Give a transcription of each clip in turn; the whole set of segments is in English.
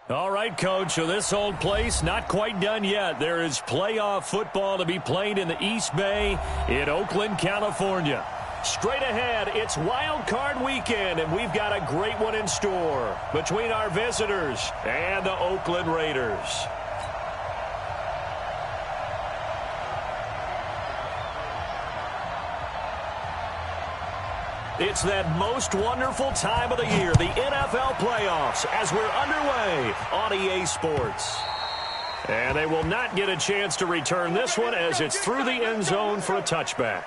All right, Coach, so this old place not quite done yet. There is playoff football to be played in the East Bay in Oakland, California. Straight ahead, it's Wild Card Weekend, and we've got a great one in store between our visitors and the Oakland Raiders. It's that most wonderful time of the year, the NFL playoffs, as we're underway on EA Sports. And they will not get a chance to return this one as it's through the end zone for a touchback.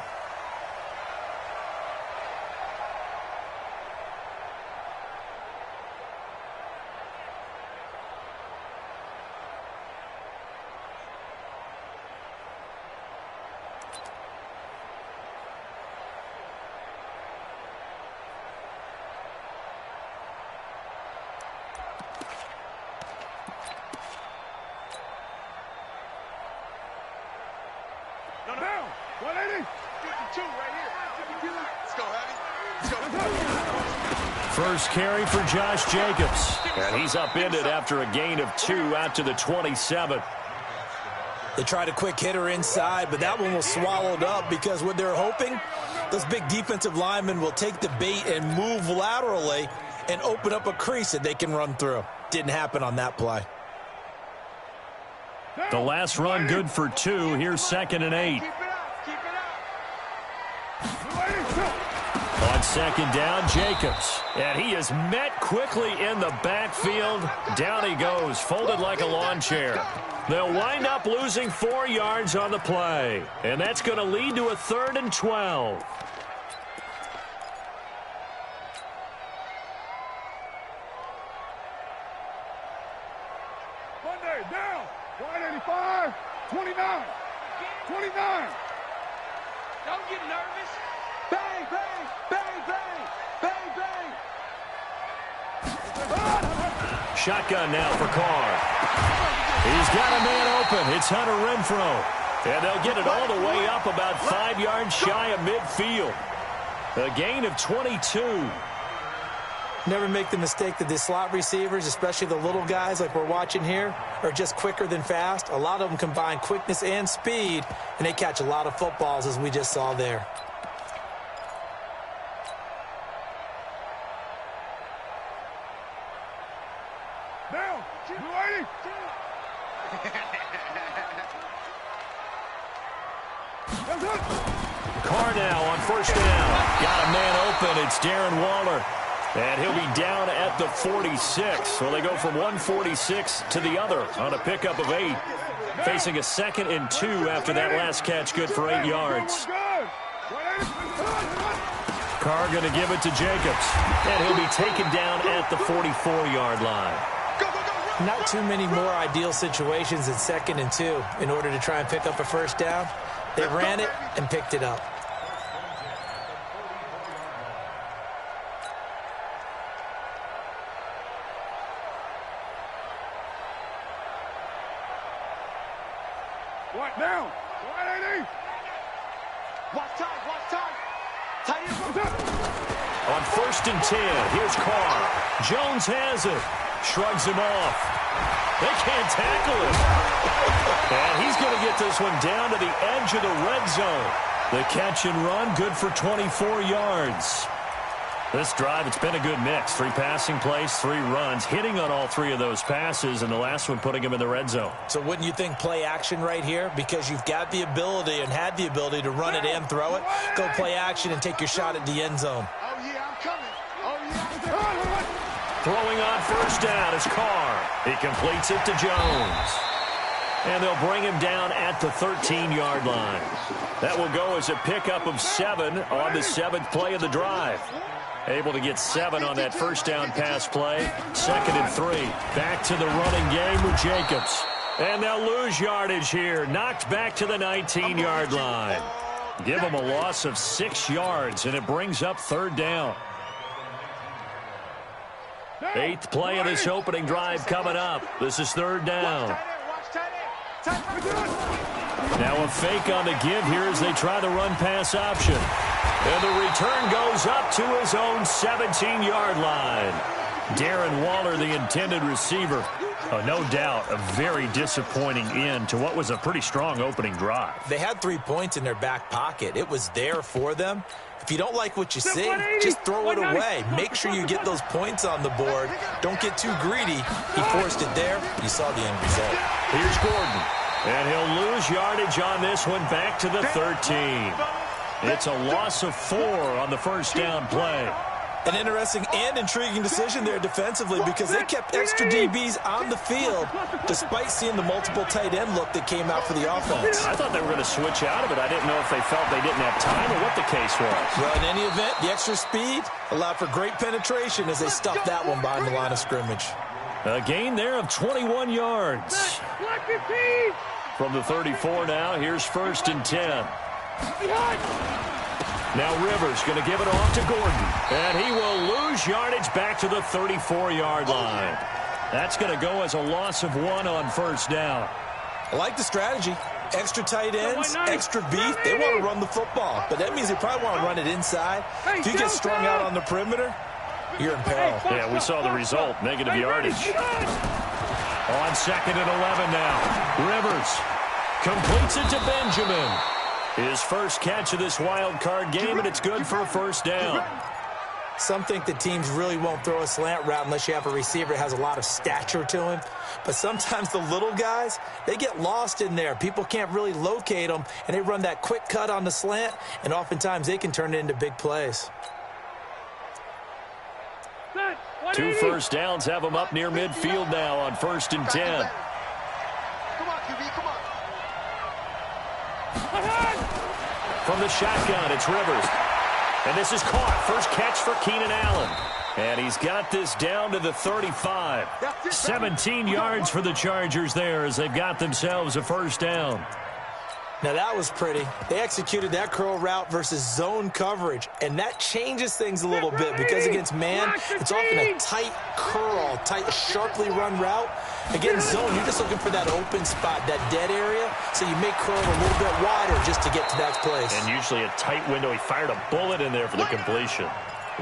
First carry for Josh Jacobs. And he's upended after a gain of 2 out to the 27. They tried a quick hitter inside, but that one was swallowed up because what they're hoping, those big defensive linemen will take the bait and move laterally and open up a crease that they can run through. Didn't happen on that play. The last run good for 2. Here's 2nd and 8. On 2nd down, Jacobs. And he is met quickly in the backfield. Down he goes, folded like a lawn chair. They'll wind up losing 4 yards on the play. And that's going to lead to a 3rd and 12. Monday, down. 185, 29, 29. Don't get nervous. Bang, bang, bang, bang, bang, bang. Shotgun now for Carr. He's got a man open. It's Hunter Renfrow. And they'll get it all the way up about 5 yards shy of midfield. A gain of 22. Never make the mistake that the slot receivers, especially the little guys like we're watching here, are just quicker than fast. A lot of them combine quickness and speed, and they catch a lot of footballs, as we just saw there. Down. 280. Carr now on 1st down. Got a man open. It's Darren Waller. And he'll be down at the 46. So they go from 146 to the other on a pickup of 8. Facing a 2nd and 2 after that last catch, good for 8 yards. Carr going to give it to Jacobs. And he'll be taken down at the 44-yard line. Not too many more ideal situations in 2nd and 2 in order to try and pick up a 1st down. They ran it and picked it up. What down? 180. Watch tight, watch tight. Tight end. On 1st and 10, here's Carr. Jones has it. Shrugs him off. They can't tackle him. And he's going to get this one down to the edge of the red zone. The catch and run, good for 24 yards. This drive, it's been a good mix. 3 passing plays, 3 runs, hitting on all 3 of those passes, and the last one putting him in the red zone. So wouldn't you think play action right here? Because you've got the ability and had the ability to run it and throw it. Go play action and take your shot at the end zone. Oh, yeah, I'm coming. Oh, yeah, I'm coming. Throwing on 1st down is Carr. He completes it to Jones. And they'll bring him down at the 13-yard line. That will go as a pickup of 7 on the 7th play of the drive. Able to get 7 on that 1st down pass play. 2nd and 3. Back to the running game with Jacobs. And they'll lose yardage here. Knocked back to the 19-yard line. Give them a loss of 6 yards, and it brings up 3rd down. 8th play of this opening drive coming up. This is 3rd down. Now a fake on the give here as they try the run-pass option. And the return goes up to his own 17-yard line. Darren Waller, the intended receiver. Oh, no doubt, a very disappointing end to what was a pretty strong opening drive. They had 3 points in their back pocket. It was there for them. If you don't like what you see, just throw it away. Make sure you get those points on the board. Don't get too greedy. He forced it there. You saw the end result. Here's Gordon. And he'll lose yardage on this one back to the 13. It's a loss of 4 on the first down play. An interesting and intriguing decision there defensively because they kept extra DBs on the field despite seeing the multiple tight end look that came out for the offense. I thought they were going to switch out of it. I didn't know if they felt they didn't have time or what the case was. Well, in any event, the extra speed allowed for great penetration as they stuffed that one behind the line of scrimmage. A gain there of 21 yards. From the 34 now, here's 1st and 10. Now Rivers going to give it off to Gordon. And he will lose yardage back to the 34-yard line. That's going to go as a loss of 1 on first down. I like the strategy. Extra tight ends, extra beef. They want to run the football. But that means they probably want to run it inside. If you get strung out on the perimeter, you're in peril. Yeah, we saw the result. Negative yardage. On 2nd and 11 now. Rivers completes it to Benjamin. His first catch of this wild card game, and it's good for a first down. Some think that teams really won't throw a slant route unless you have a receiver that has a lot of stature to him. But sometimes the little guys, they get lost in there. People can't really locate them, and they run that quick cut on the slant, and oftentimes they can turn it into big plays. 2 first downs have them up near midfield now on 1st and 10. Come on, QB, come on. From the shotgun, it's Rivers. And this is caught. First catch for Keenan Allen. And he's got this down to the 35. 17 yards for the Chargers there as they've got themselves a first down. Now that was pretty. They executed that curl route versus zone coverage, and that changes things a little bit because against man, it's often a tight curl, tight, sharply run route. Against zone, you're just looking for that open spot, that dead area, so you make curl a little bit wider just to get to that place. And usually a tight window. He fired a bullet in there for the completion.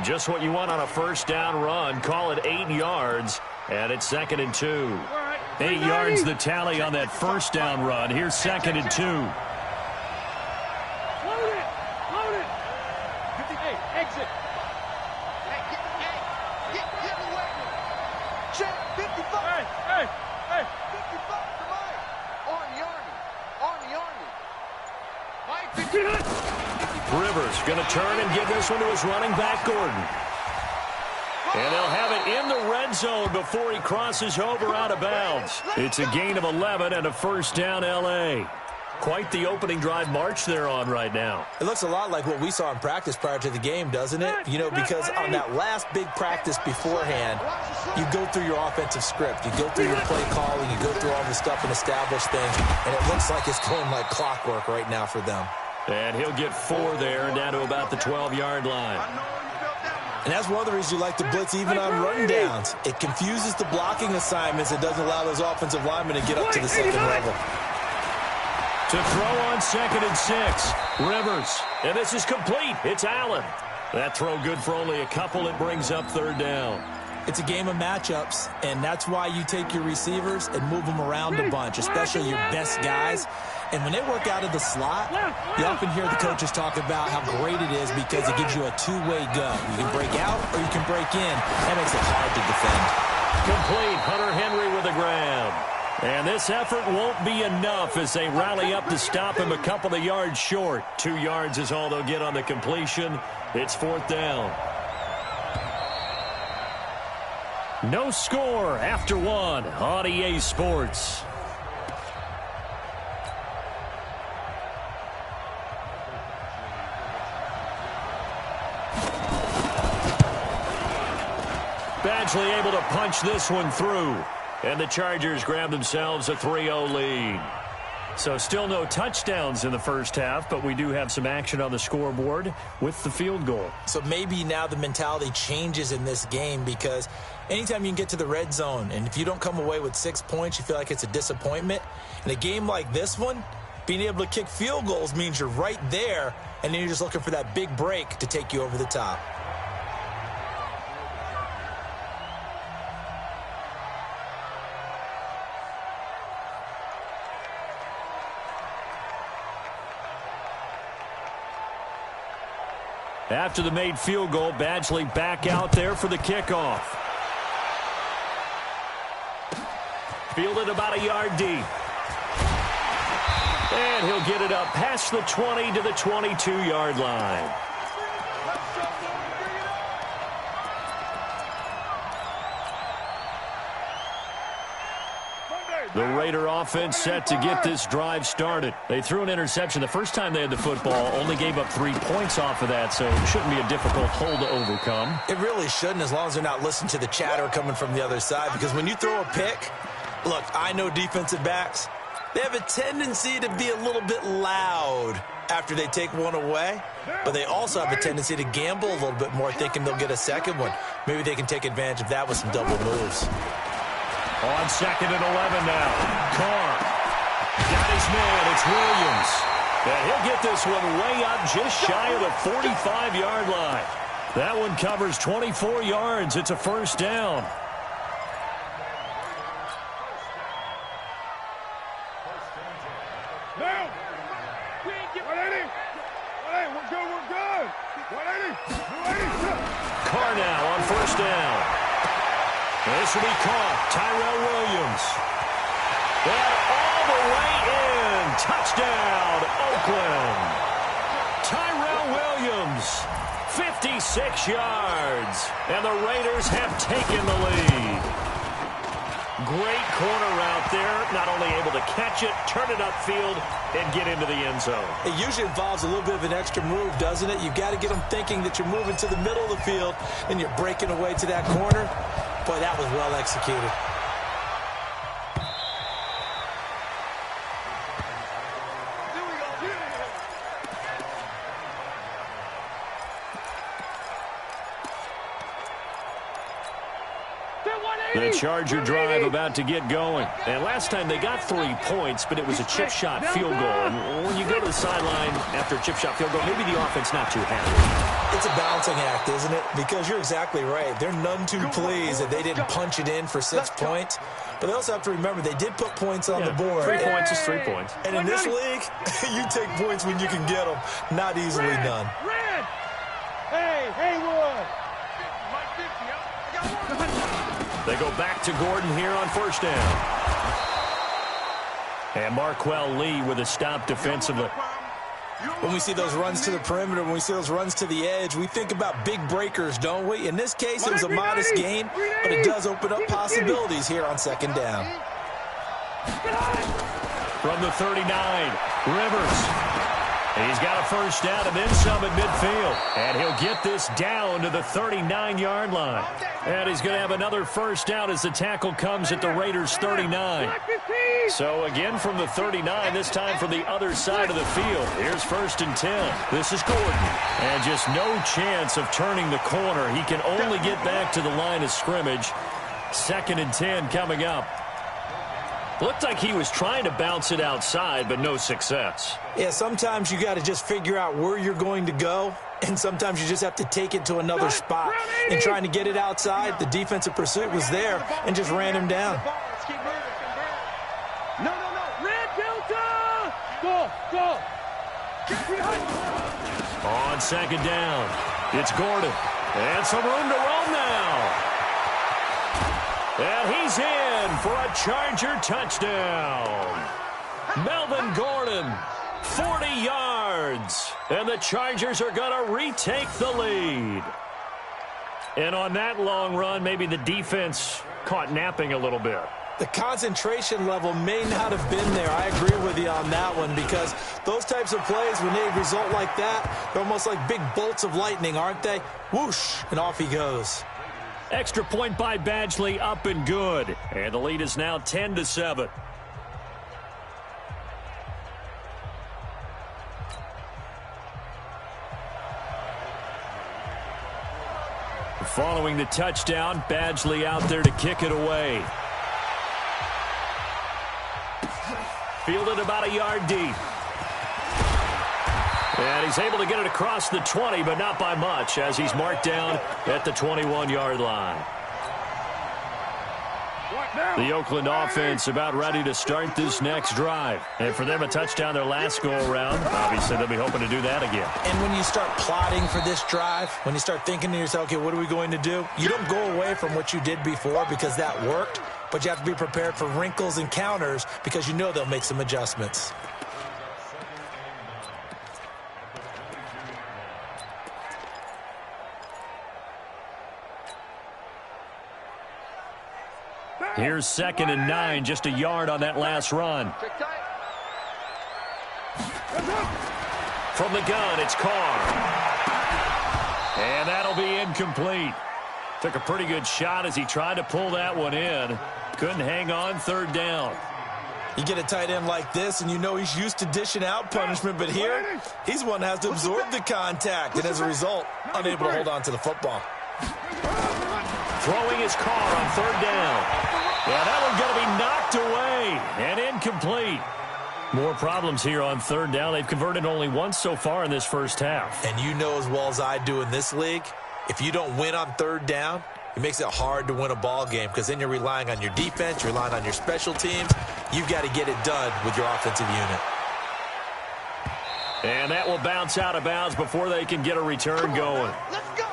Just what you want on a first down run. Call it 8 yards, and it's 2nd and 2. 8 yards the tally on that first down run. Here's 2nd and 2. Exit. Hey, get away. Check 55. Hey. 55 to Mike. On the Army. Rivers going to turn and give this one to his running back, Gordon. And they'll have it in the red zone before he crosses over out of bounds. It's a gain of 11 and a first down, L.A. Quite the opening drive march they're on right now. It looks a lot like what we saw in practice prior to the game, doesn't it? You know, because on that last big practice beforehand, you go through your offensive script. You go through your play calling. You go through all the stuff and establish things. And it looks like it's going like clockwork right now for them. And he'll get 4 there, down to about the 12-yard line. And that's one of the reasons you like to blitz even on rundowns. It confuses the blocking assignments. It doesn't allow those offensive linemen to get up to the second level. To throw on 2nd and 6, Rivers. And this is complete. It's Allen. That throw good for only a couple. It brings up 3rd down. It's a game of matchups, and that's why you take your receivers and move them around a bunch, especially your best guys. And when they work out of the slot, you often hear the coaches talk about how great it is because it gives you a two-way go. You can break out or you can break in. That makes it hard to defend. Complete. Hunter Henry with a grab. And this effort won't be enough as they rally up to stop him a couple of yards short. 2 yards is all they'll get on the completion. It's 4th down. No score after 1 on EA Sports. Badgley able to punch this one through. And the Chargers grab themselves a 3-0 lead. So still no touchdowns in the first half, but we do have some action on the scoreboard with the field goal. So maybe now the mentality changes in this game because anytime you can get to the red zone, and if you don't come away with 6 points, you feel like it's a disappointment. In a game like this one, being able to kick field goals means you're right there, and then you're just looking for that big break to take you over the top. After the made field goal, Badgley back out there for the kickoff. Fielded about a yard deep. And he'll get it up past the 20 to the 22-yard line. The Raider offense set to get this drive started. They threw an interception the first time they had the football, only gave up 3 points off of that, so it shouldn't be a difficult hole to overcome. It really shouldn't, as long as they're not listening to the chatter coming from the other side, because when you throw a pick, look, I know defensive backs, they have a tendency to be a little bit loud after they take one away, but they also have a tendency to gamble a little bit more, thinking they'll get a second one. Maybe they can take advantage of that with some double moves. On 2nd and 11 now. Carr got his man. It's Williams. And he'll get this one way up just shy of the 45-yard line. That one covers 24 yards. It's a first down. Now. 180. 180. We're good. We're good. 180. 280. Carr now on first down. This will be caught. Tyrell Williams. And all the way in. Touchdown, Oakland. Tyrell Williams, 56 yards. And the Raiders have taken the lead. Great corner route there. Not only able to catch it, turn it upfield, and get into the end zone. It usually involves a little bit of an extra move, doesn't it? You've got to get them thinking that you're moving to the middle of the field and you're breaking away to that corner. Boy, that was well executed. The Charger drive about to get going. And last time they got 3 points, but it was a chip shot field goal. And when you go to the sideline after a chip shot field goal, maybe the offense not too happy. It's a balancing act, isn't it? Because you're exactly right. They're none too pleased that they didn't punch it in for 6 points. But they also have to remember they did put points on the board. 3 points is 3 points. And in this league, you take points when you can get them. Not easily done. Red. Hey, Haywood. They go back to Gordon here on first down. And Marquell Lee with a stop defensively. When we see those runs to the perimeter, when we see those runs to the edge, we think about big breakers, don't we? In this case, it was a modest gain, but it does open up possibilities here on second down. From the 39, Rivers. He's got a first down and then some at midfield. And he'll get this down to the 39-yard line. And he's going to have another first down as the tackle comes at the Raiders' 39. So again from the 39, this time from the other side of the field. Here's 1st and 10. This is Gordon. And just no chance of turning the corner. He can only get back to the line of scrimmage. 2nd and 10 coming up. Looked like he was trying to bounce it outside, but no success. Yeah, sometimes you got to just figure out where you're going to go, and sometimes you just have to take it to another spot. In trying to get it outside, the defensive pursuit was there and just ran him down. No. Red Delta. Go. On second down, it's Gordon. And some room to roam now. And he's in for a Charger touchdown. Melvin Gordon, 40 yards. And the Chargers are going to retake the lead. And on that long run, maybe the defense caught napping a little bit. The concentration level may not have been there. I agree with you on that one, because those types of plays, when they result like that, they're almost like big bolts of lightning, aren't they? Whoosh, and off he goes. Extra point by Badgley, up and good. And the lead is now 10-7. Following the touchdown, Badgley out there to kick it away. Fielded about a yard deep. And he's able to get it across the 20, but not by much, as he's marked down at the 21-yard line. The Oakland offense about ready to start this next drive. And for them, a touchdown their last go-around. Obviously, they'll be hoping to do that again. And when you start plotting for this drive, when you start thinking to yourself, okay, what are we going to do? You don't go away from what you did before because that worked, but you have to be prepared for wrinkles and counters because you know they'll make some adjustments. Here's 2nd and 9, just a yard on that last run. From the gun, it's Carr. And that'll be incomplete. Took a pretty good shot as he tried to pull that one in. Couldn't hang on, 3rd down. You get a tight end like this, and you know he's used to dishing out punishment, but here, he's one that has to absorb the contact, and as a result, unable to hold on to the football. Throwing his Carr on 3rd down. Yeah, that one's going to be knocked away and incomplete. More problems here on 3rd down. They've converted only once so far in this first half. And you know as well as I do in this league, if you don't win on 3rd down, it makes it hard to win a ball game because then you're relying on your defense, you're relying on your special teams. You've got to get it done with your offensive unit. And that will bounce out of bounds before they can get a return going. Let's go.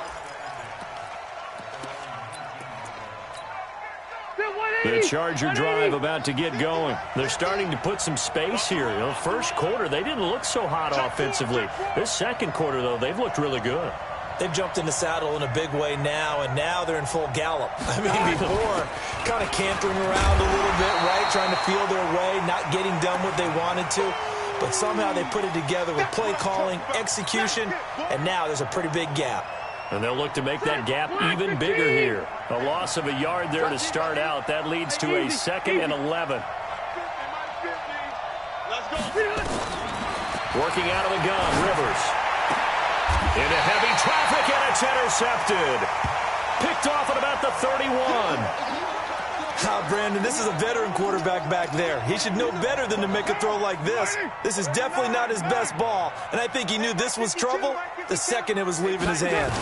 The Charger drive about to get going. They're starting to put some space here. You know, first quarter, they didn't look so hot offensively. This second quarter, though, they've looked really good. They've jumped in the saddle in a big way now, and now they're in full gallop. I mean, before, kind of cantering around a little bit, right, trying to feel their way, not getting done what they wanted to. But somehow they put it together with play calling, execution, and now there's a pretty big gap. And they'll look to make that gap even bigger here. A loss of a yard there to start out. That leads to a 2nd and 11. Working out of the gun, Rivers. Into heavy traffic, and it's intercepted. Picked off at about the 31. Brandon, this is a veteran quarterback back there. He should know better than to make a throw like this. This is definitely not his best ball, and I think he knew this was trouble the second it was leaving his hand.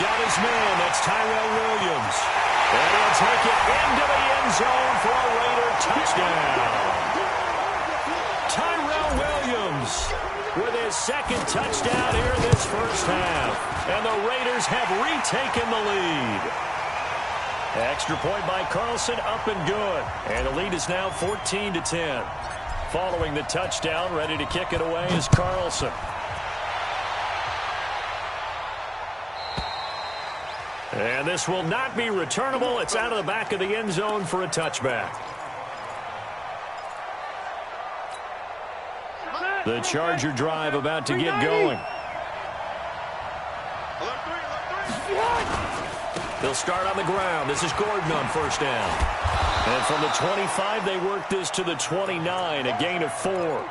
Got his man. That's Tyrell Williams. And he'll take it into the end zone for a Raider touchdown. Tyrell Williams with his 2nd touchdown here in this first half. And the Raiders have retaken the lead. Extra point by Carlson, up and good. And the lead is now 14-10. Following the touchdown, ready to kick it away is Carlson. And this will not be returnable. It's out of the back of the end zone for a touchback. The Charger drive about to get going. They'll start on the ground. This is Gordon on 1st down. And from the 25, they work this to the 29, a gain of 4.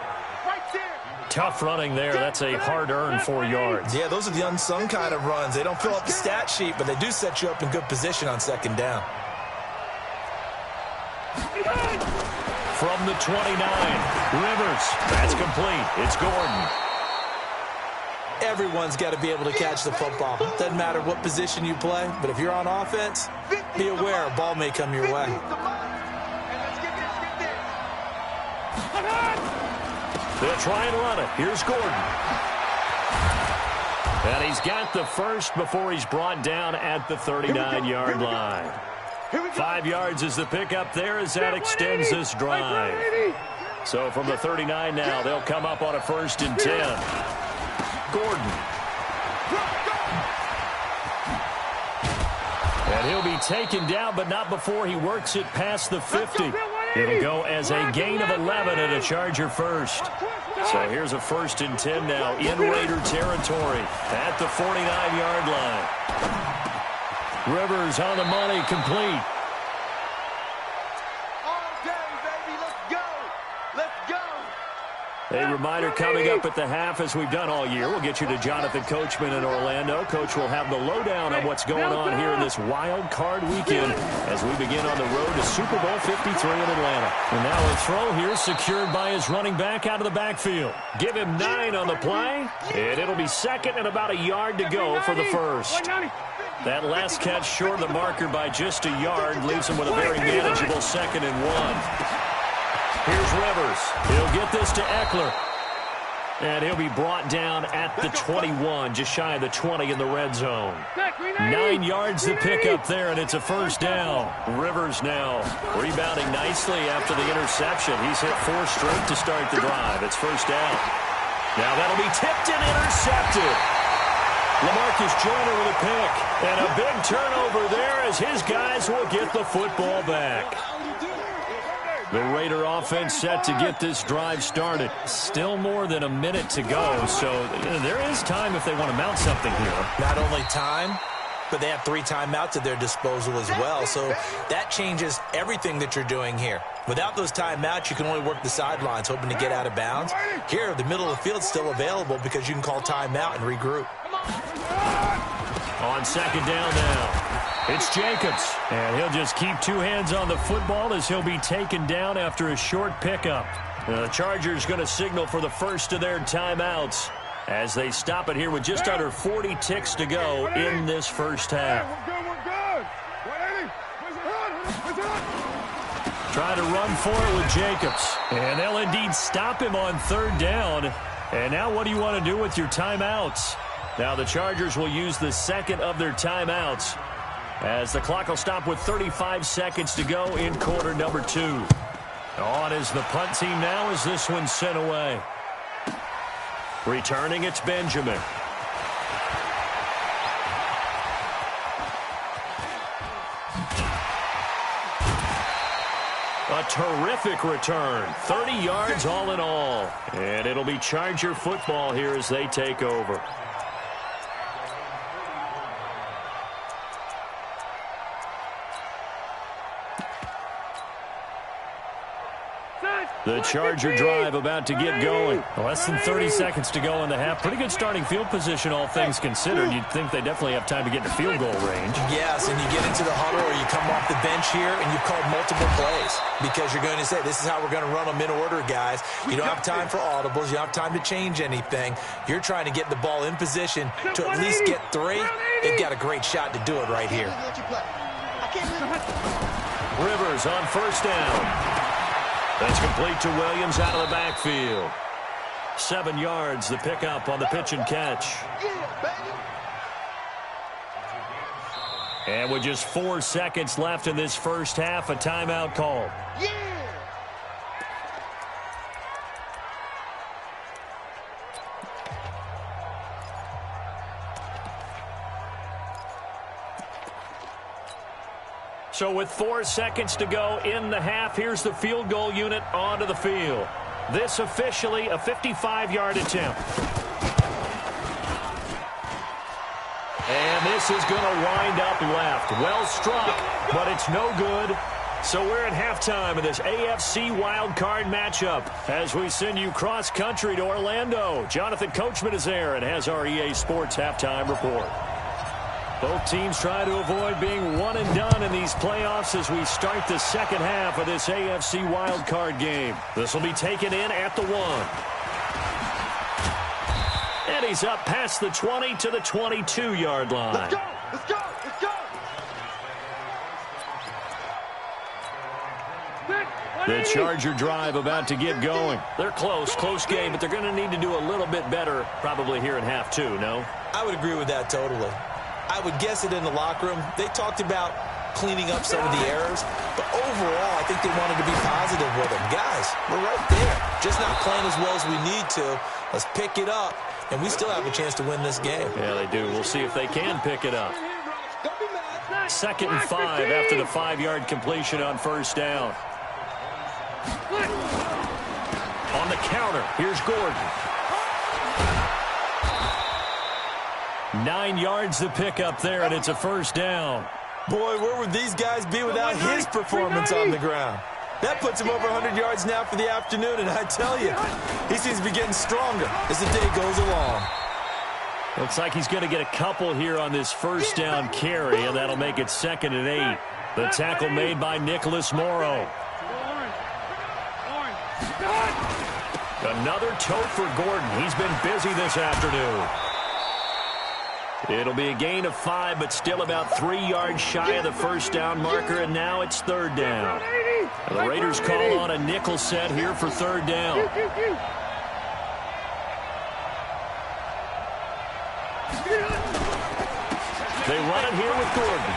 Tough running there. That's a hard-earned 4 yards. Yeah, those are the unsung kind of runs. They don't fill up the stat sheet, but they do set you up in good position on 2nd down. From the 29, Rivers. That's complete. It's Gordon. Everyone's got to be able to catch the football. Doesn't matter what position you play, but if you're on offense, be aware a ball may come your way. They'll try and run it. Here's Gordon. And he's got the first before he's brought down at the 39-yard line. 5 yards is the pickup there as that extends this drive. So from the 39 now, they'll come up on a 1st and 10. Gordon. And he'll be taken down, but not before he works it past the 50. It'll go as a gain of 11 and a Charger first. So here's a 1st and 10 now in Raider territory at the 49-yard line. Rivers on the money, complete. A reminder coming up at the half, as we've done all year. We'll get you to Jonathan Coachman in Orlando. Coach will have the lowdown on what's going on here in this wild card weekend as we begin on the road to Super Bowl 53 in Atlanta. And now a throw here secured by his running back out of the backfield. Give him 9 on the play, and it'll be second and about a yard to go for the first. That last catch short of the marker by just a yard leaves him with a very manageable 2nd and 1. Here's Rivers. He'll get this to Eckler. And he'll be brought down at the 21, just shy of the 20 in the red zone. 9 yards to pick up there, and it's a first down. Rivers now rebounding nicely after the interception. He's hit 4 straight to start the drive. It's first down. Now that'll be tipped and intercepted. LaMarcus Joyner with a pick. And a big turnover there as his guys will get the football back. The Raider offense set to get this drive started. Still more than a minute to go, so there is time if they want to mount something here. Not only time, but they have 3 timeouts at their disposal as well, so that changes everything that you're doing here. Without those timeouts, you can only work the sidelines, hoping to get out of bounds. Here, the middle of the field is still available because you can call timeout and regroup. On second down now. It's Jacobs, and he'll just keep 2 hands on the football as he'll be taken down after a short pickup. The Chargers going to signal for the first of their timeouts as they stop it here with just under 40 ticks to go in this first half. Try to run for it with Jacobs, and they'll indeed stop him on 3rd down. And now what do you want to do with your timeouts? Now the Chargers will use the second of their timeouts, as the clock will stop with 35 seconds to go in quarter number 2. On is the punt team now as this one's sent away. Returning, it's Benjamin. A terrific return. 30 yards all in all. And it'll be Charger football here as they take over. The Charger drive about to get going. Less than 30 seconds to go in the half. Pretty good starting field position, all things considered. You'd think they definitely have time to get to field goal range. Yes, and you get into the huddle or you come off the bench here and you've called multiple plays because you're going to say, this is how we're going to run them in order, guys. You don't have time for audibles. You don't have time to change anything. You're trying to get the ball in position to at least get 3. They've got a great shot to do it right here. Rivers on first down. That's complete to Williams out of the backfield. 7 yards, the pickup on the pitch and catch. And with just 4 seconds left in this first half, a timeout call. So with 4 seconds to go in the half, here's the field goal unit onto the field. This officially a 55-yard attempt. And this is going to wind up left. Well struck, but it's no good. So we're at halftime of this AFC wildcard matchup as we send you cross-country to Orlando. Jonathan Coachman is there and has our EA Sports halftime report. Both teams try to avoid being one and done in these playoffs as we start the second half of this AFC wildcard game. This will be taken in at the 1. And he's up past the 20 to the 22-yard line. Let's go! Let's go! Let's go! The Charger drive about to get going. They're close game, but they're going to need to do a little bit better probably here in half 2, no? I would agree with that totally. I would guess it in the locker room. They talked about cleaning up some of the errors, but overall, I think they wanted to be positive with them. Guys, we're right there. Just not playing as well as we need to. Let's pick it up, and we still have a chance to win this game. Yeah, they do. We'll see if they can pick it up. 2nd and 5 after the 5-yard completion on first down. On the counter, here's Gordon. 9 yards to pick up there, and it's a first down. Boy, where would these guys be without his performance on the ground? That puts him over 100 yards now for the afternoon, and I tell you, he seems to be getting stronger as the day goes along. Looks like he's going to get a couple here on this first down carry, and that'll make it 2nd and 8. The tackle made by Nicholas Morrow. Another tote for Gordon. He's been busy this afternoon. It'll be a gain of 5, but still about 3 yards shy of the first down marker, and now it's 3rd down. The Raiders call on a nickel set here for 3rd down. They run it here with Gordon.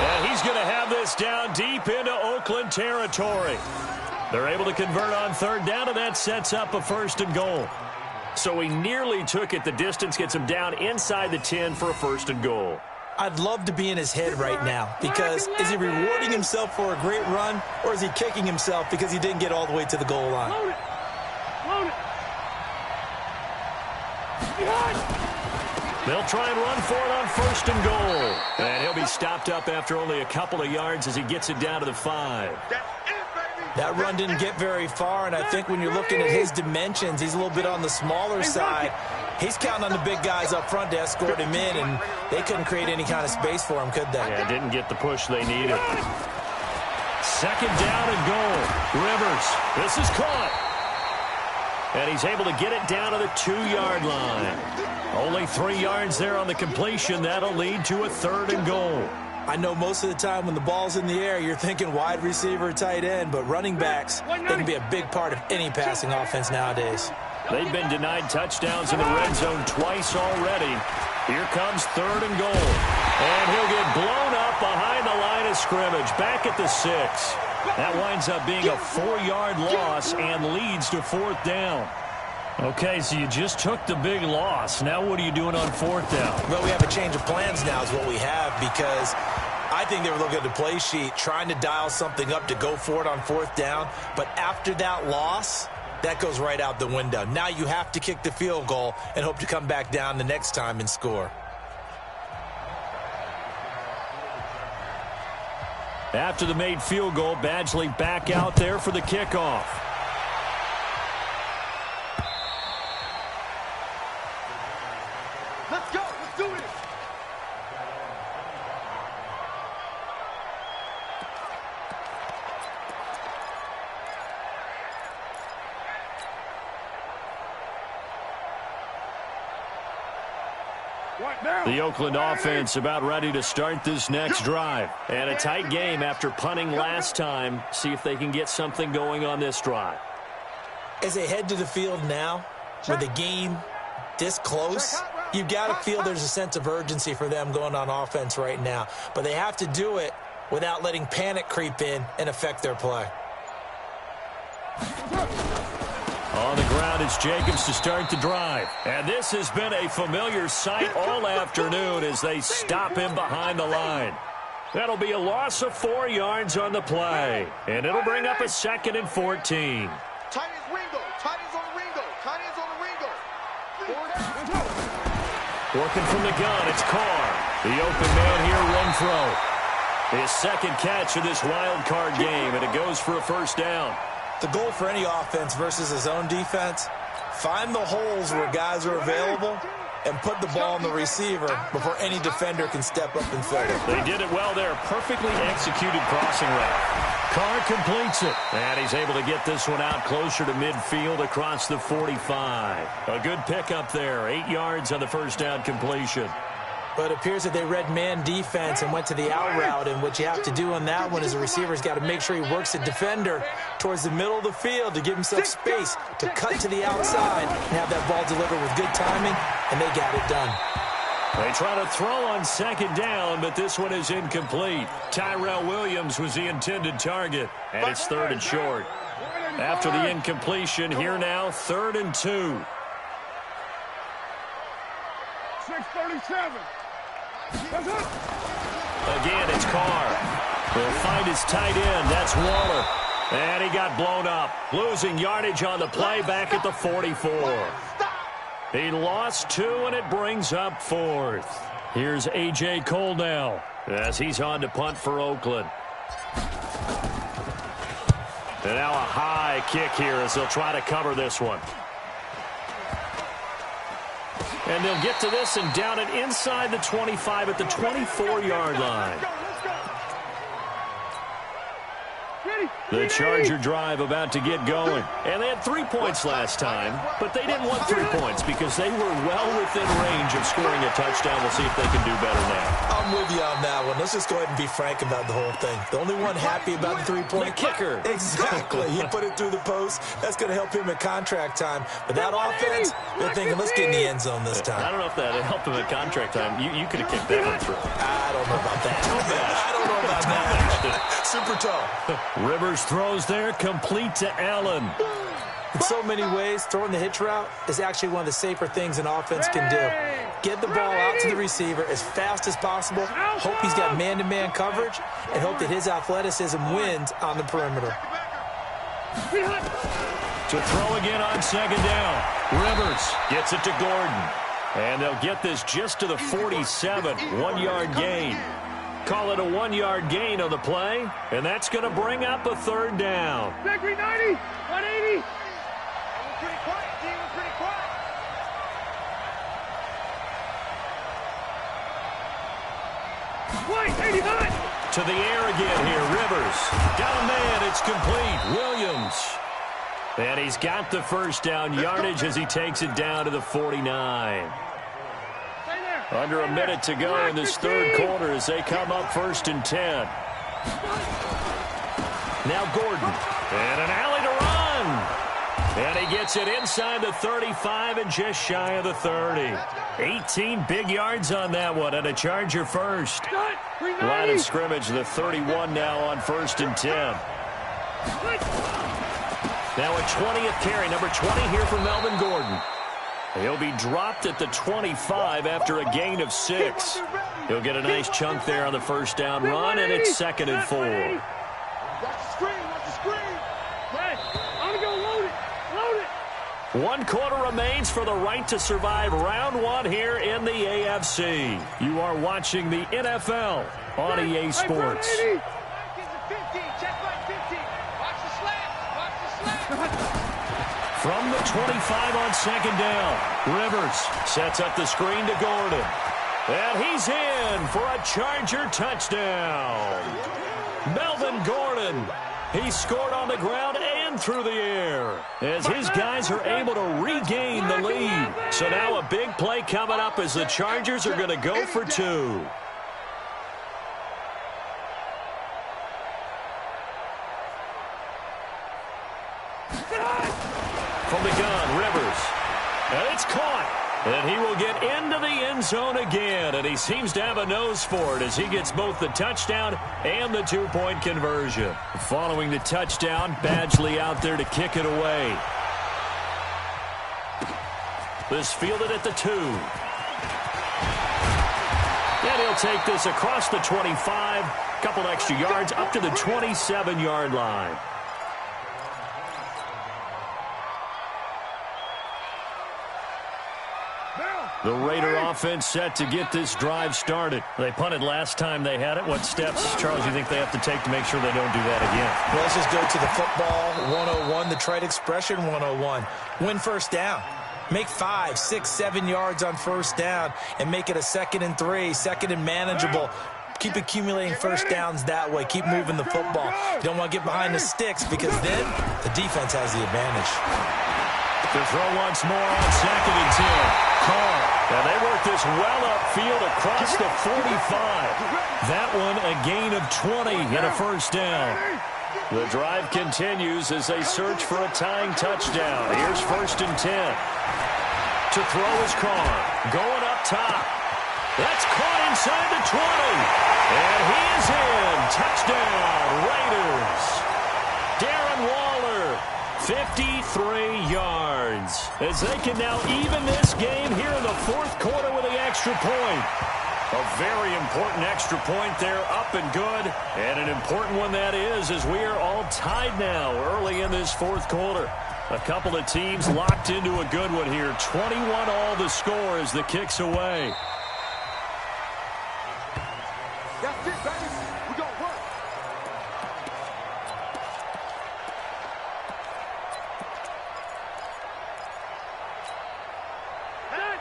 And he's going to have this down deep into Oakland territory. They're able to convert on 3rd down, and that sets up a 1st and goal. So he nearly took it the distance, gets him down inside the 10 for a 1st and goal. I'd love to be in his head right now, because is he rewarding himself for a great run, or is he kicking himself because he didn't get all the way to the goal line? Load it. Load it. They'll try and run for it on 1st and goal. And he'll be stopped up after only a couple of yards as he gets it down to the 5. That run didn't get very far, and I think when you're looking at his dimensions, he's a little bit on the smaller side. He's counting on the big guys up front to escort him in, and they couldn't create any kind of space for him, could they? Yeah, didn't get the push they needed. 2nd down and goal. Rivers, this is caught. And he's able to get it down to the 2-yard line. Only 3 yards there on the completion. That'll lead to a 3rd and goal. I know most of the time when the ball's in the air, you're thinking wide receiver, tight end, but running backs, they can be a big part of any passing offense nowadays. They've been denied touchdowns in the red zone twice already. Here comes 3rd and goal. And he'll get blown up behind the line of scrimmage, back at the 6. That winds up being a 4-yard loss and leads to 4th down. Okay, so you just took the big loss. Now what are you doing on 4th down? Well, we have a change of plans now is what we have, because I think they were looking at the play sheet, trying to dial something up to go for it on 4th down. But after that loss, that goes right out the window. Now you have to kick the field goal and hope to come back down the next time and score. After the made field goal, Badgley back out there for the kickoff. Let's go. Let's do this. The Oakland offense about ready to start this next drive. And a tight game after punting last time. See if they can get something going on this drive. As they head to the field now, with the game this close, you've got to feel there's a sense of urgency for them going on offense right now. But they have to do it without letting panic creep in and affect their play. On the ground, it's Jacobs to start the drive. And this has been a familiar sight all afternoon as they stop him behind the line. That'll be a loss of 4 yards on the play. And it'll bring up a 2nd and 14. Tight ends Ringo. Tight ends on the Ringo. Tight ends on the Ringo. Working from the gun, it's Carr. The open man here, Renfro. His 2nd catch of this wild card game, and it goes for a 1st down. The goal for any offense versus his own defense, find the holes where guys are available and put the ball on the receiver before any defender can step up and fill it. They did it well there. Perfectly executed crossing route. Carr completes it. And he's able to get this one out closer to midfield across the 45. A good pickup there. 8 yards on the 1st down completion. But it appears that they read man defense and went to the out route, and what you have to do on that one is the receiver's got to make sure he works the defender towards the middle of the field to give himself space to cut to the outside and have that ball delivered with good timing, and they got it done. They try to throw on 2nd down, but this one is incomplete. Tyrell Williams was the intended target, and it's 3rd and short. After the incompletion, here now, 3rd and 2. 6:37. Again, it's Carr. He'll find his tight end. That's Waller. And he got blown up. Losing yardage on the play back at the 44. He lost 2, and it brings up 4th. Here's A.J. Cole now as he's on to punt for Oakland. And now a high kick here as they'll try to cover this one. And they'll get to this and down it inside the 25 at the 24-yard line. The Charger drive about to get going. And they had 3 points last time, but they didn't want 3 points because they were well within range of scoring a touchdown. We'll see if they can do better now. I'm with you on that one. Let's just go ahead and be frank about the whole thing. The only one happy about the 3-point kicker. Exactly. He put it through the post. That's going to help him at contract time. But that offense, they're thinking, let's get in the end zone this time. I don't know if that helped him at contract time. You could have kicked that one through. I don't know about that. I don't know about that. Super tall. Rivers throws there, complete to Allen. In so many ways, throwing the hitch route is actually one of the safer things an offense can do. Get the ball out to the receiver as fast as possible, hope he's got man-to-man coverage, and hope that his athleticism wins on the perimeter. To throw again on 2nd down. Rivers gets it to Gordon. And they'll get this just to the 47, 1-yard gain. Call it a 1-yard gain on the play, and that's going to bring up a 3rd down. Victory 90, 180. Pretty quiet, team. Pretty quiet. White, 89. To the air again here, Rivers. Got a man, it's complete. Williams. And he's got the 1st down yardage as he takes it down to the 49. Under a minute to go in this 3rd quarter as they come up 1st and 10. Now Gordon. And an alley to run. And he gets it inside the 35 and just shy of the 30. 18 big yards on that one and a Charger first. Line of scrimmage, the 31 now on 1st and 10. Now a 20th carry, number 20 here for Melvin Gordon. He'll be dropped at the 25 after a gain of 6. He'll get a nice chunk there on the 1st down run, and it's 2nd and 4. Watch the screen, watch the screen. I'm going to load it. Load it. 1 quarter remains for the right to survive round 1 here in the AFC. You are watching the NFL on EA Sports. Check back 15. Watch the slant. From the 25 on 2nd down, Rivers sets up the screen to Gordon. And he's in for a Charger touchdown. Melvin Gordon, he scored on the ground and through the air as his guys are able to regain the lead. So now a big play coming up as the Chargers are going to go for 2. From the gun, Rivers. And it's caught. And he will get into the end zone again. And he seems to have a nose for it as he gets both the touchdown and the 2-point conversion. Following the touchdown, Badgley out there to kick it away. This fielded at the 2. And he'll take this across the 25. Couple extra yards up to the 27-yard line. The Raider offense set to get this drive started. They punted last time they had it. What steps, Charles, do you think they have to take to make sure they don't do that again? Well, let's just go to the football 101, the trade expression 101. Win 1st down. Make 5, 6, 7 yards on 1st down and make it a 2nd and 3, 2nd and manageable. Keep accumulating 1st downs that way. Keep moving the football. You don't want to get behind the sticks because then the defense has the advantage. To throw once more on 2nd and 10. Carr. And they work this well upfield across the 45. That one a gain of 20 and a 1st down. The drive continues as they search for a tying touchdown. Here's 1st and 10. To throw is Carr. Going up top. That's caught inside the 20. And he is in. Touchdown, Raiders. Darren Waller, 53 yards. As they can now even this game here in the 4th quarter with the extra point. A very important extra point there, up and good. And an important one that is, as we are all tied now early in this fourth quarter. A couple of teams locked into a good one here. 21 all the score as the kick's away. That's it, baby. We gonna work.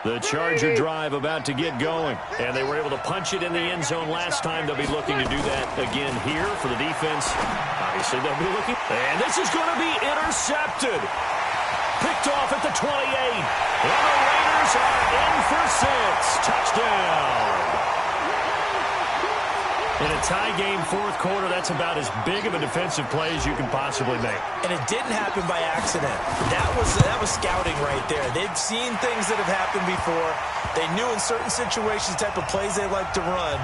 The Charger drive about to get going. And they were able to punch it in the end zone last time. They'll be looking to do that again here for the defense. Obviously, they'll be looking. And this is going to be intercepted. Picked off at the 28. And the Raiders are in for 6. Touchdown. In a tie game fourth quarter, that's about as big of a defensive play as you can possibly make. And it didn't happen by accident. That was scouting right there. They'd seen things that have happened before. They knew in certain situations the type of plays they like to run,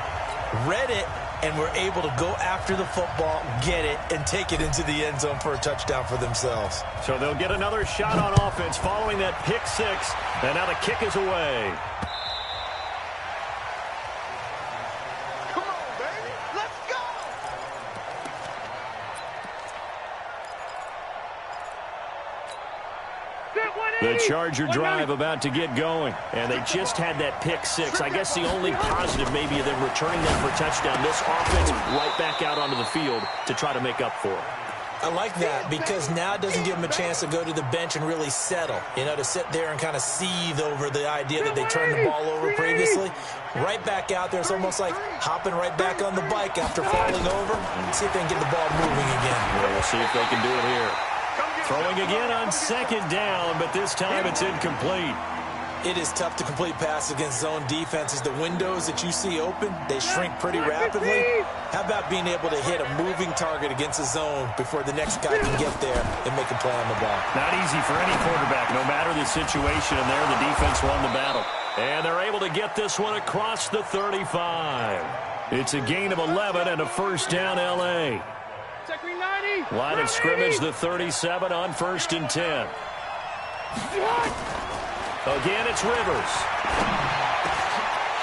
read it, and were able to go after the football, get it, and take it into the end zone for a touchdown for themselves. So they'll get another shot on offense following that pick six, and now the kick is away. The Charger drive about to get going, and they just had that pick six. I guess the only positive maybe of them returning that for a touchdown. This offense right back out onto the field to try to make up for it. I like that because now it doesn't give them a chance to go to the bench and really settle, to sit there and kind of seethe over the idea that they turned the ball over previously. Right back out there. It's almost like hopping right back on the bike after falling over. See if they can get the ball moving again. Well, we'll see if they can do it here. Throwing again on second down, but this time it's incomplete. It is tough to complete passes against zone defenses. The windows that you see open, they shrink pretty rapidly. How about being able to hit a moving target against a zone before the next guy can get there and make a play on the ball? Not easy for any quarterback, no matter the situation, and there the defense won the battle. And they're able to get this one across the 35. It's a gain of 11 and a first down L.A. Line of scrimmage, the 37 on 1st and 10. Again, it's Rivers.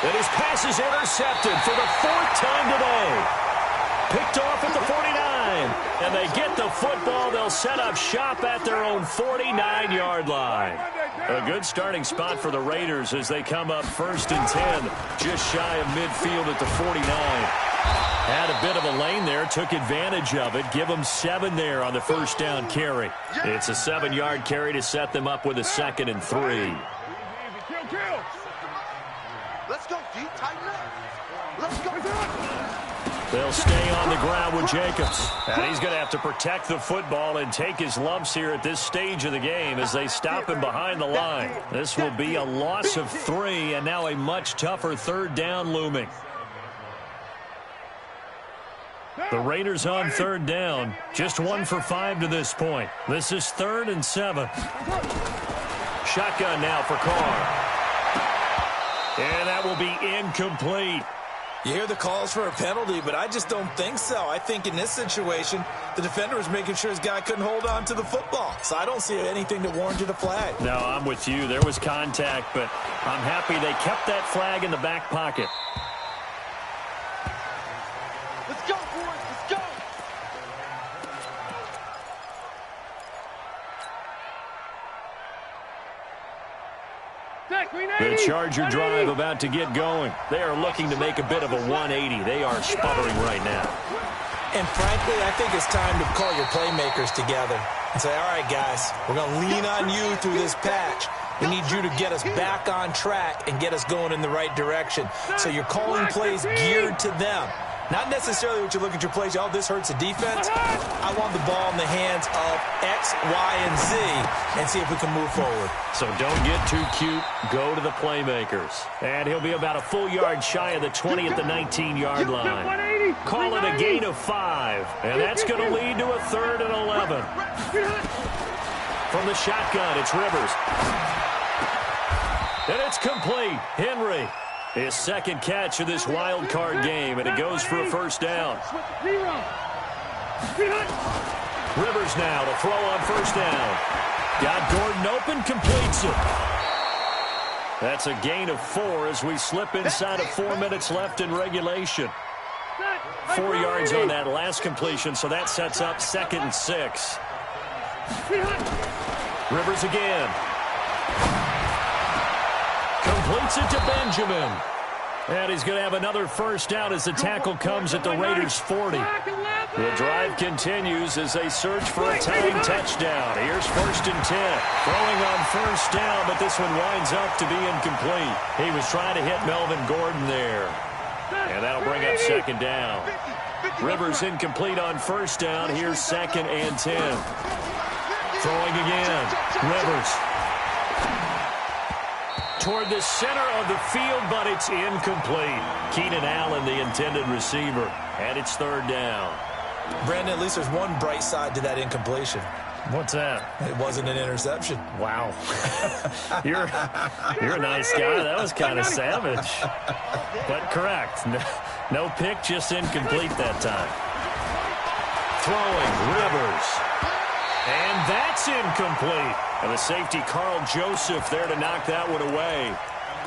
And his pass is intercepted for the 4th time today. Picked off at the 49. And they get the football. They'll set up shop at their own 49-yard line. A good starting spot for the Raiders as they come up 1st and 10. Just shy of midfield at the 49. Had a bit of a lane there, took advantage of it. Give them 7 there on the first down carry. It's a 7-yard carry to set them up with a 2nd and 3. Let's go deep, tighten up. Let's go. They'll stay on the ground with Jacobs. And he's going to have to protect the football and take his lumps here at this stage of the game as they stop him behind the line. This will be a loss of 3 and now a much tougher 3rd down looming. The Raiders on 3rd down, just 1 for 5 to this point. This is 3rd and 7. Shotgun now for Carr. And that will be incomplete. You hear the calls for a penalty, but I just don't think so. I think in this situation, the defender was making sure his guy couldn't hold on to the football. So I don't see anything that warranted a flag. No, I'm with you. There was contact, but I'm happy they kept that flag in the back pocket. Let's go, boys. Let's go. The Charger drive about to get going. They are looking to make a bit of a 180. They are sputtering right now. And frankly, I think it's time to call your playmakers together and say, all right, guys, we're going to lean on you through this patch. We need you to get us back on track and get us going in the right direction. So you're calling plays geared to them. Not necessarily what you look at your plays, oh, this hurts the defense. I want the ball in the hands of X, Y, and Z and see if we can move forward. So don't get too cute. Go to the playmakers. And he'll be about a full yard shy of the 20 at the 19-yard line. Call it a gain of 5. And that's going to lead to a 3rd and 11. From the shotgun, it's Rivers. And it's complete. Henry. His 2nd catch of this wild card game, and it goes for a first down. Rivers now to throw on first down. Got Gordon open, completes it. That's a gain of 4 as we slip inside of 4 minutes left in regulation. 4 yards on that last completion, so that sets up 2nd and 6. Rivers again. Completes it to Benjamin. And he's going to have another first down as the tackle comes at the Raiders' 40. The drive continues as they search for a tying touchdown. Here's 1st and 10. Throwing on first down, but this one winds up to be incomplete. He was trying to hit Melvin Gordon there. And that'll bring up 2nd down. Rivers incomplete on first down. Here's 2nd and 10. Throwing again. Rivers. Toward the center of the field, but it's incomplete. Keenan Allen, the intended receiver. And it's 3rd down. Brandon, at least there's one bright side to that incompletion. What's that? It wasn't an interception. Wow. You're a nice guy. That was kind of savage. But correct. No pick, just incomplete that time. Throwing, Rivers. And that's incomplete. And the safety, Carl Joseph, there to knock that one away.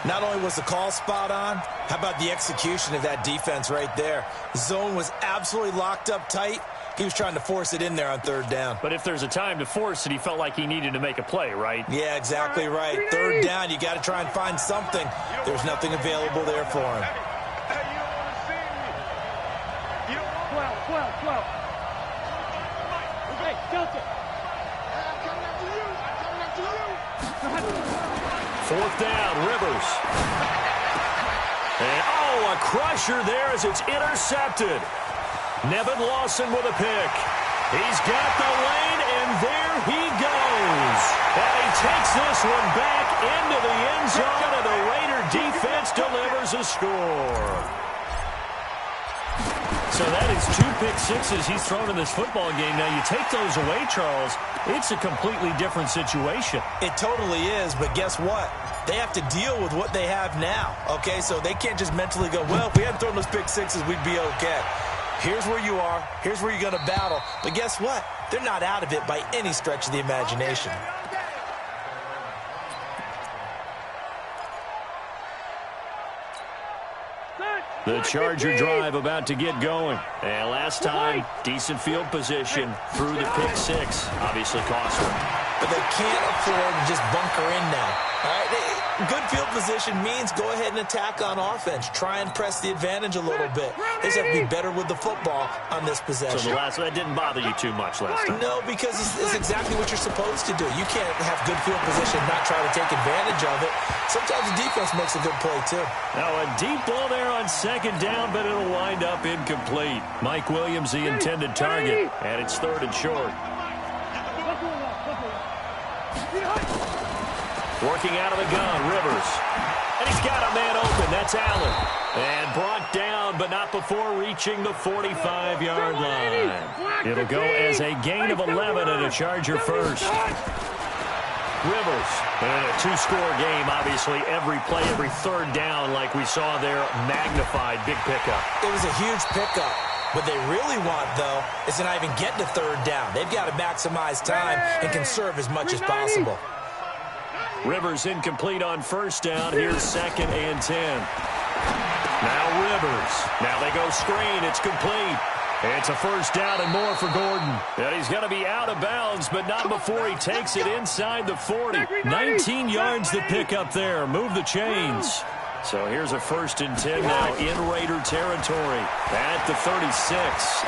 Not only was the call spot on, how about the execution of that defense right there? The zone was absolutely locked up tight. He was trying to force it in there on 3rd down. But if there's a time to force it, he felt like he needed to make a play, right? Yeah, exactly right. 3rd down, you got to try and find something. There's nothing available there for him. Fourth down, Rivers. And, a crusher there as it's intercepted. Nevin Lawson with a pick. He's got the lane, and there he goes. And he takes this one back into the end zone, and the Raider defense delivers a score. So that is 2 pick sixes he's thrown in this football game. Now, you take those away, Charles, it's a completely different situation. It totally is, but guess what? They have to deal with what they have now, okay? So they can't just mentally go, well, if we hadn't thrown those pick sixes, we'd be okay. Here's where you are. Here's where you're going to battle. But guess what? They're not out of it by any stretch of the imagination. The Charger drive about to get going. And last time, decent field position through the pick 6. Obviously cost them. But they can't afford to just bunker in now. All right? Good field position means go ahead and attack on offense. Try and press the advantage a little bit. They just have to be better with the football on this possession. So that didn't bother you too much last time? No, because it's exactly what you're supposed to do. You can't have good field position and not try to take advantage of it. Sometimes the defense makes a good play, too. Now, a deep ball there on 2nd down, but it'll wind up incomplete. Mike Williams, the intended target, and it's 3rd and short. Working out of the gun, Rivers. And he's got a man open. That's Allen. And brought down, but not before reaching the 45-yard line. It'll go as a gain of 11 and a Charger first. Rivers. And a 2-score game, obviously. Every play, every 3rd down, like we saw there, magnified. Big pickup. It was a huge pickup. What they really want, though, is to not even get to 3rd down. They've got to maximize time and conserve as much as possible. Rivers incomplete on first down. Here's 2nd and 10. Now Rivers. Now they go screen. It's complete. It's a first down and more for Gordon. And he's going to be out of bounds, but not before he takes it inside the 40. 19 yards to pick up there. Move the chains. So here's a 1st and 10 now in Raider territory at the 36.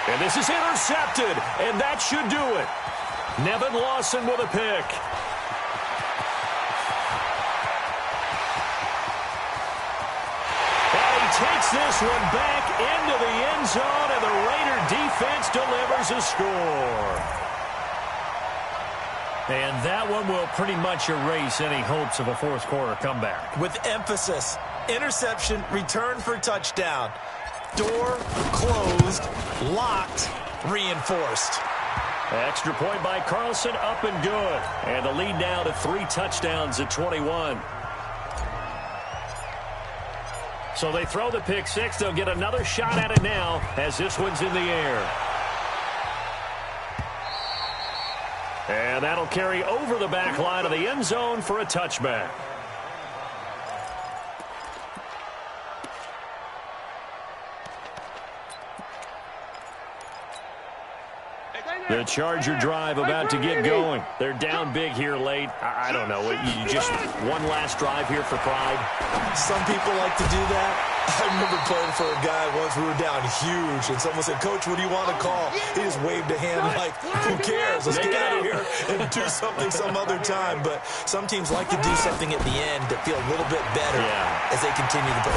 And this is intercepted, and that should do it. Nevin Lawson with a pick. And he takes this one back into the end zone, and the Raider defense delivers a score. And that one will pretty much erase any hopes of a 4th quarter comeback. With emphasis, interception, return for touchdown. Door closed, locked, reinforced. Extra point by Carlson, up and good. And the lead now to 3 touchdowns at 21. So they throw the pick 6. They'll get another shot at it now as this one's in the air. And that'll carry over the back line of the end zone for a touchback. The Charger drive about to get going. They're down big here late. I don't know. You just one last drive here for pride? Some people like to do that. I remember playing for a guy once. We were down huge, and someone said, "Coach, what do you want to call?" He just waved a hand like, "Who cares? Let's get out of here and do something some other time." But some teams like to do something at the end to feel a little bit better as they continue to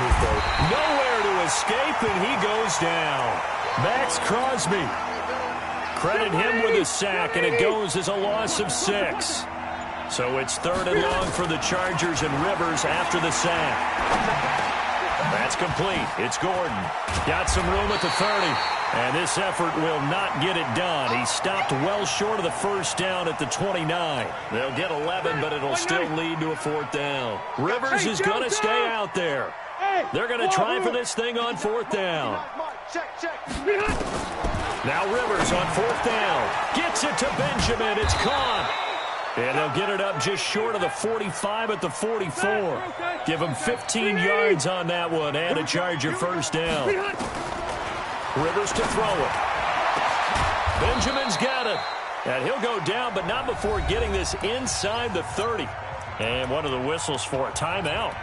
move forward. Nowhere to escape, and he goes down. Max Crosby. Credit him with a sack, and it goes as a loss of 6. So it's 3rd and long for the Chargers, and Rivers after the sack. That's complete. It's Gordon. Got some room at the 30. And this effort will not get it done. He stopped well short of the first down at the 29. They'll get 11, but it'll still lead to a 4th down. Rivers is going to stay out there. They're going to try for this thing on 4th down. Now Rivers on 4th down. Gets it to Benjamin. It's caught. And they'll get it up just short of the 45 at the 44. Give him 15 yards on that one and a Charger 1st down. Rivers to throw it. Benjamin's got it. And he'll go down, but not before getting this inside the 30. And one of the whistles for a timeout.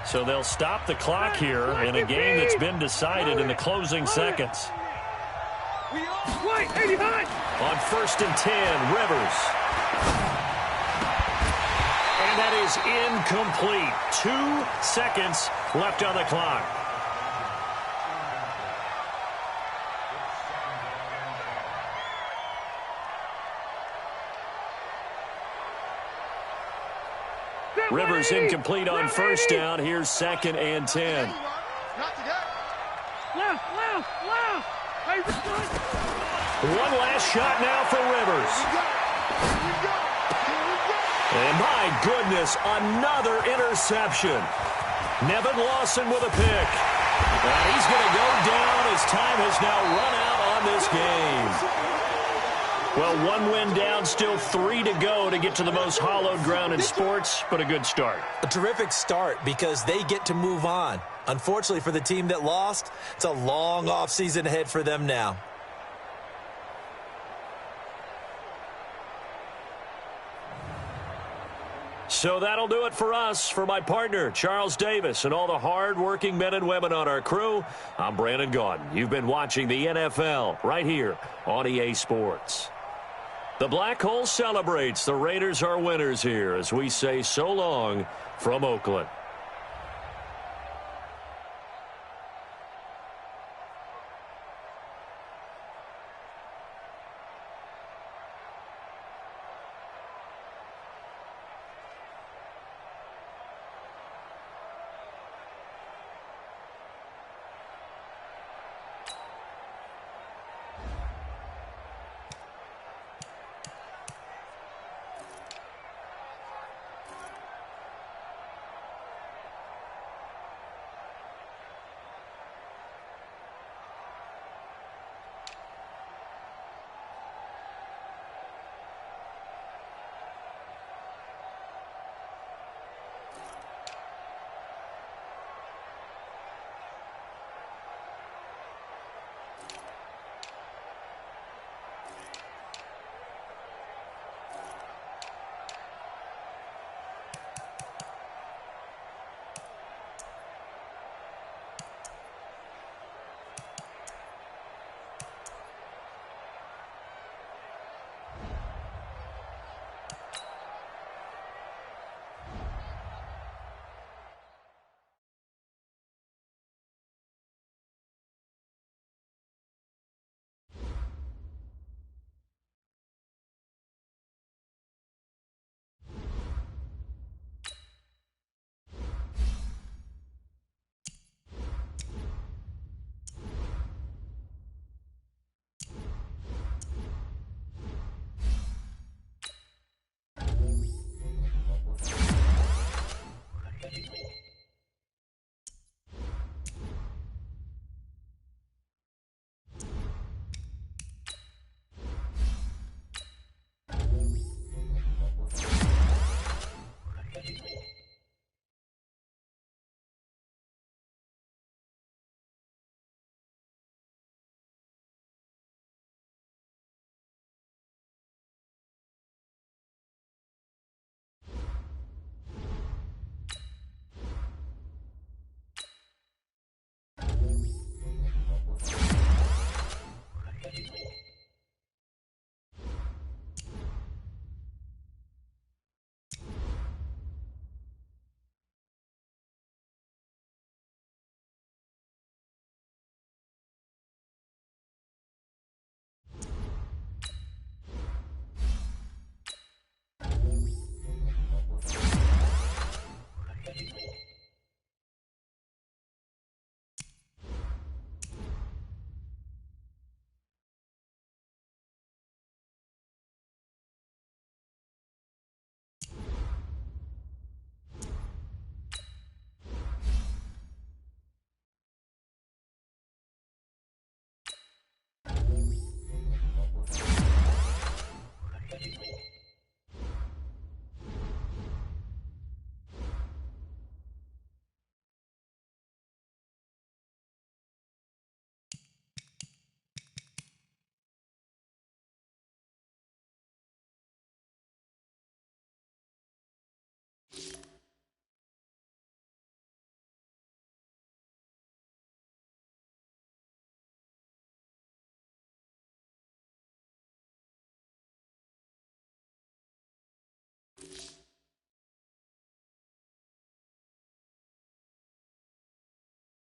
So they'll stop the clock here in a game that's been decided in the closing seconds. On 1st and 10, Rivers. And that is incomplete. 2 seconds left on the clock. Rivers incomplete on 1st down. Here's 2nd and 10. Left. One last shot now for Rivers. And my goodness, another interception. Nevin Lawson with a pick. And he's going to go down as time has now run out on this game. Well, 1 win down, still 3 to go to get to the most hallowed ground in sports, but a good start. A terrific start because they get to move on. Unfortunately for the team that lost, it's a long offseason ahead for them now. So that'll do it for us. For my partner, Charles Davis, and all the hard-working men and women on our crew, I'm Brandon Gaudin. You've been watching the NFL right here on EA Sports. The Black Hole celebrates. The Raiders are winners here as we say so long from Oakland.